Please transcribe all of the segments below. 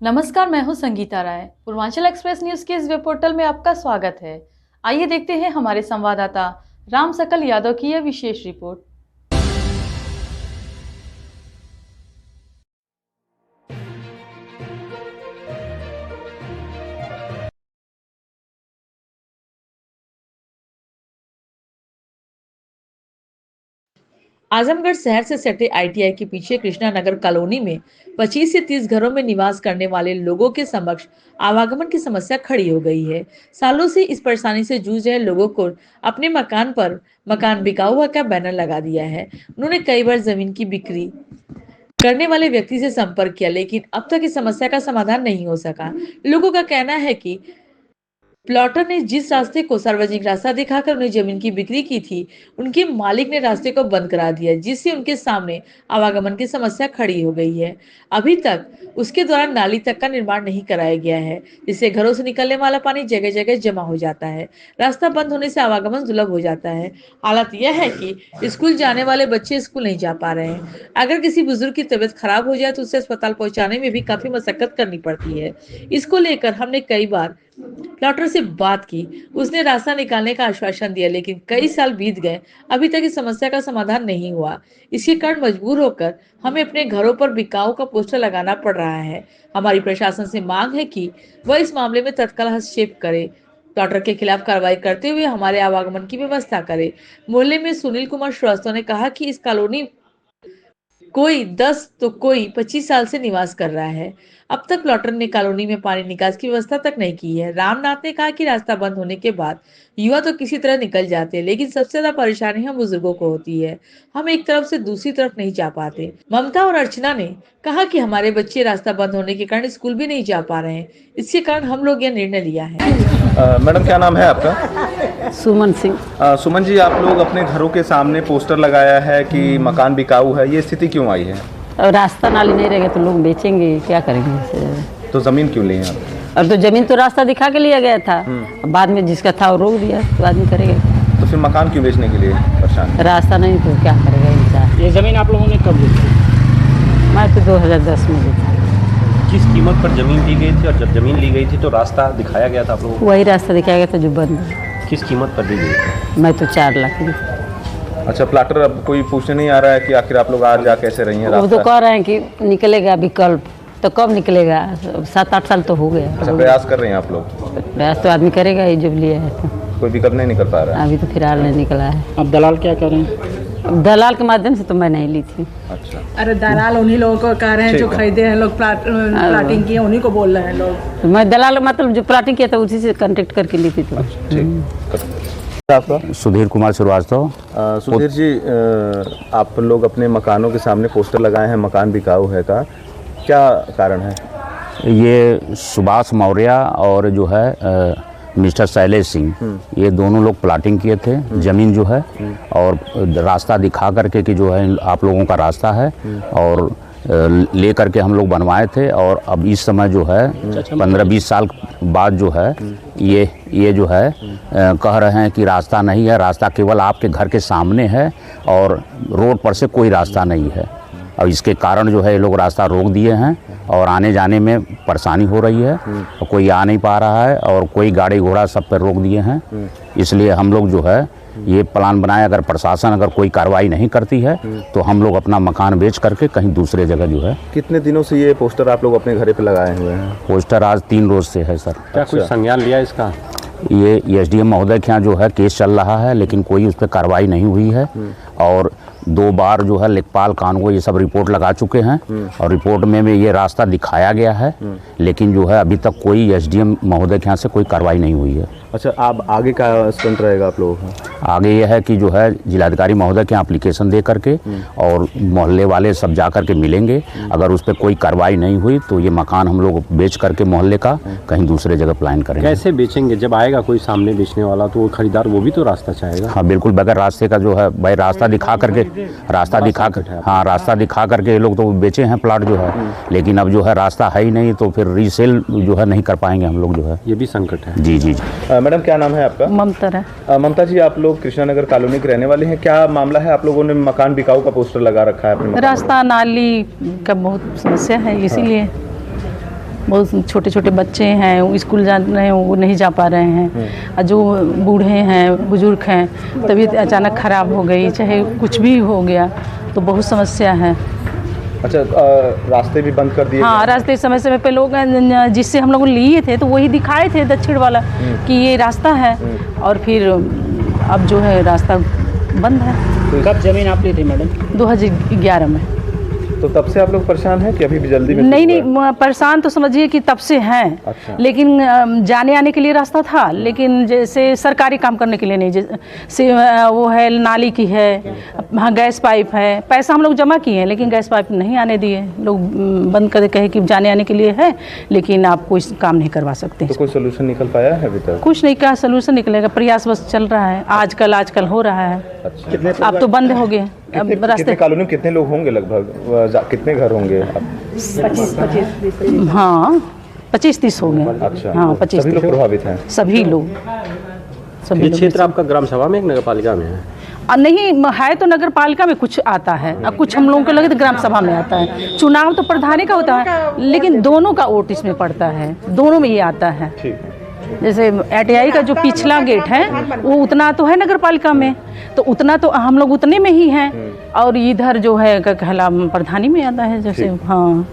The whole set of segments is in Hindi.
नमस्कार, मैं हूं संगीता राय। पूर्वांचल एक्सप्रेस न्यूज के इस वेब पोर्टल में आपका स्वागत है। आइए देखते हैं हमारे संवाददाता राम सकल यादव की यह विशेष रिपोर्ट। आजमगढ़ शहर से सटे आईटीआई के पीछे कृष्णा नगर कॉलोनी में 25 से 30 घरों में निवास करने वाले लोगों के समक्ष आवागमन की समस्या खड़ी हो गई है। सालों से इस परेशानी से जूझ रहे लोगों को अपने मकान पर मकान बिकाऊ हुआ का बैनर लगा दिया है। उन्होंने कई बार जमीन की बिक्री करने वाले व्यक्ति से संपर्क किया, लेकिन अब तक इस समस्या का समाधान नहीं हो सका। लोगों का कहना है कि प्लॉटर ने जिस रास्ते को सार्वजनिक रास्ता दिखाकर उन्हें जमीन की बिक्री की थी, उनके मालिक ने रास्ते को बंद करा दिया, जिससे उनके सामने आवागमन की समस्या खड़ी हो गई है। अभी तक उसके द्वारा नाली तक का निर्माण नहीं कराया गया है, जिससे घरों से निकलने वाला पानी जगह जगह जमा हो जाता है। रास्ता बंद होने से आवागमन दुर्लभ हो जाता है। हालत यह है कि स्कूल जाने वाले बच्चे स्कूल नहीं जा पा रहे हैं। अगर किसी बुजुर्ग की तबीयत खराब हो जाए तो उसे अस्पताल पहुंचाने में भी काफी मशक्कत करनी पड़ती है। इसको लेकर हमने कई बार प्लॉटर से बात की। उसने रास्ता निकालने का आश्वासन दिया, लेकिन कई साल बीत गए, अभी तक इस समस्या का समाधान नहीं हुआ। इसके कारण मजबूर होकर हमें अपने घरों पर बिकाऊ का पोस्टर लगाना पड़ रहा है। हमारी प्रशासन से मांग है कि वह इस मामले में तत्काल हस्तक्षेप करे, प्लॉटर के खिलाफ कार्रवाई करते हुए हमारे आवागमन की व्यवस्था करे। मोहल्ले में सुनील कुमार श्रीवास्तव ने कहा कि इस कॉलोनी कोई 10 तो कोई 25 साल से निवास कर रहा है। अब तक प्लॉटर ने कॉलोनी में पानी निकास की व्यवस्था तक नहीं की है। रामनाथ ने कहा कि रास्ता बंद होने के बाद युवा तो किसी तरह निकल जाते हैं, लेकिन सबसे ज्यादा परेशानी हम बुजुर्गों को होती है। हम एक तरफ से दूसरी तरफ नहीं जा पाते। ममता और अर्चना ने कहा कि हमारे बच्चे रास्ता बंद होने के कारण स्कूल भी नहीं जा पा रहे हैं। इसके कारण हम लोग यह निर्णय लिया है। मैडम, क्या नाम है आपका? सुमन सिंह। सुमन जी, आप लोग अपने घरों के सामने पोस्टर लगाया है कि मकान बिकाऊ है, ये स्थिति क्यों आई है? और रास्ता नाली नहीं रहेगा तो लोग बेचेंगे, क्या करेंगे इसे? तो जमीन क्यों ली है आप? और तो जमीन तो रास्ता दिखा के लिया गया था, बाद में जिसका था वो रोक दिया, तो आदमी करेगा। तो फिर मकान क्यों बेचने के लिए परेशान? रास्ता नहीं तो क्या करेगा इंसान। ये ज़मीन आप लोगों ने कब ली थी? मैं तो 2010 में ली था। किस कीमत पर ज़मीन दी गई थी, और जब ज़मीन ली गई थी तो रास्ता दिखाया गया था आप लोगों को? वही रास्ता दिखाया गया था जो बंद है। किस कीमत पर दी गई थी? मैं तो 4 लाख दी। अच्छा, प्लाटर अब कोई पूछने नहीं आ रहा है कि आखिर आप लोग आज जा कैसे रही हैं? वो तो कह रहे हैं कि निकलेगा विकल्प, तो कब निकलेगा? 7-8 साल तो हो गया। अच्छा, प्रयास कर रहे हैं आप लोग? प्रयास तो आदमी करेगा ही जब लिया है तो। कोई विकल्प नहीं निकल पा रहा है? अभी तो फिलहाल नहीं निकला है। अब दलाल क्या कर रहे हैं? दलाल के माध्यम से तो मैं नहीं ली थी। अच्छा, अरे दलाल उन्हीं लोगों को कह रहे हैं जो खरीदे हैं लोग, प्लाटिंग की, उन्हीं को बोल रहे हैं लोग। तो मैं दलाल मतलब जो प्लाटिंग किया था उसी से कांटेक्ट करके ली थी। तो ठीक। आपका? सुधीर कुमार श्रीवास्तव। सुधीर जी, आप लोग अपने मकानों के सामने पोस्टर लगाए हैं मकान बिकाऊ है का, क्या कारण है? ये सुभाष मौर्य और जो है मिस्टर शैलेश सिंह, ये दोनों लोग प्लाटिंग किए थे ज़मीन जो है, और रास्ता दिखा करके कि जो है आप लोगों का रास्ता है, और ले करके हम लोग बनवाए थे। और अब इस समय जो है 15-20 साल बाद जो है ये जो है कह रहे हैं कि रास्ता नहीं है, रास्ता केवल आपके घर के सामने है और रोड पर से कोई रास्ता नहीं है। और इसके कारण जो है ये लोग रास्ता रोक दिए हैं और आने जाने में परेशानी हो रही है, और कोई आ नहीं पा रहा है, और कोई गाड़ी घोड़ा सब पर रोक दिए हैं। इसलिए हम लोग जो है ये प्लान बनाए, अगर प्रशासन अगर कोई कार्रवाई नहीं करती है तो हम लोग अपना मकान बेच करके कहीं दूसरे जगह जो है। कितने दिनों से ये पोस्टर आप लोग अपने घर पे लगाए हुए हैं? पोस्टर आज 3 रोज से है सर। क्या कोई संज्ञान लिया इसका? ये एसडीएम महोदय के यहाँ जो है केस चल रहा है, लेकिन कोई उस पर कार्रवाई नहीं हुई है। और 2 बार जो है लेखपाल कानून को ये सब रिपोर्ट लगा चुके हैं, और रिपोर्ट में भी ये रास्ता दिखाया गया है, लेकिन जो है अभी तक कोई एसडीएम महोदय के यहाँ से कोई कार्रवाई नहीं हुई है। अच्छा, आप आगे का स्टंट रहेगा आप लोगों का? आगे ये है कि जो है जिलाधिकारी महोदय के यहाँ एप्लीकेशन दे करके और मोहल्ले वाले सब जा करके मिलेंगे। अगर उस पर कोई कार्रवाई नहीं हुई तो ये मकान हम लोग बेच करके मोहल्ले का कहीं दूसरे जगह प्लान करेंगे। कैसे बेचेंगे? जब आएगा कोई सामने बेचने वाला तो वो खरीदार वो भी तो रास्ता चाहेगा। हाँ बिल्कुल, बगैर रास्ते का जो है भाई रास्ता दिखा करके रास्ता दिखा करके ये लोग तो बेचे हैं प्लाट जो है, लेकिन अब जो है रास्ता है ही नहीं, तो फिर रीसेल जो है नहीं कर पाएंगे हम लोग जो है। ये भी संकट है। जी जी। मैडम, क्या नाम है आपका? ममता है। ममता जी, आप लोग कृष्णा नगर कॉलोनी के रहने वाले हैं, क्या मामला है? आप लोगों ने मकान बिकाऊ का पोस्टर लगा रखा है अपने मकान रास्ता नाली का बहुत समस्या है, इसीलिए। बहुत छोटे छोटे बच्चे हैं, वो स्कूल जा रहे हैं, वो नहीं जा पा रहे हैं। और जो बूढ़े हैं, बुजुर्ग हैं, तबीयत अचानक ख़राब हो गई, चाहे कुछ भी हो गया तो बहुत समस्या है। अच्छा, रास्ते भी बंद कर दिए? हाँ, रास्ते समय समय पे लोग जिससे हम लोग लिए थे तो वही दिखाए थे दक्षिण वाला कि ये रास्ता है, और फिर अब जो है रास्ता बंद है। कब जमीन आप ली थी मैडम? 2011 में। तो तब से आप लोग परेशान हैं कि अभी भी जल्दी में? नहीं, परेशान तो समझिए कि तब से हैं। अच्छा। लेकिन जाने आने के लिए रास्ता था, लेकिन जैसे सरकारी काम करने के लिए नहीं, जैसे वो है नाली की है, हाँ गैस पाइप है, पैसा हम लोग जमा किए हैं लेकिन गैस पाइप नहीं आने दिए लोग, बंद कर कहे कि जाने आने के लिए है लेकिन आप कोई काम नहीं करवा सकते। तो कोई सोल्यूशन निकल पाया है अभी तक? कुछ नहीं, क्या सोल्यूशन निकलेगा, प्रयास बस चल रहा है, आजकल हो रहा है। अच्छा। अब तो बंद हो गए। अब कितने कॉलोनी में कितने लोग होंगे लगभग, कितने घर होंगे? 25-30 हाँ 25-30 हो गए। अच्छा। हाँ 25। सभी लोग प्रभावित हैं? सभी लोग ये क्षेत्र आपका ग्राम सभा में, एक नगर पालिका में है? नहीं है, तो नगर पालिका में कुछ आता है, अब कुछ हम लोगों को लगे तो ग्राम सभा में आता है। चुनाव तो प्रधानी का होता है, लेकिन दोनों का वोट इसमें पड़ता है, दोनों में ये आता है। जैसे आरटीआई का जो पिछला गेट है वो उतना तो है नगर पालिका में, तो उतना तो हम लोग उतने में ही हैं, और इधर जो है कहला प्रधानी में आता है जैसे। हाँ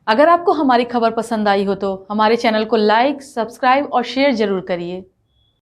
अगर आपको हमारी खबर पसंद आई हो तो हमारे चैनल को लाइक, सब्सक्राइब और शेयर जरूर करिए।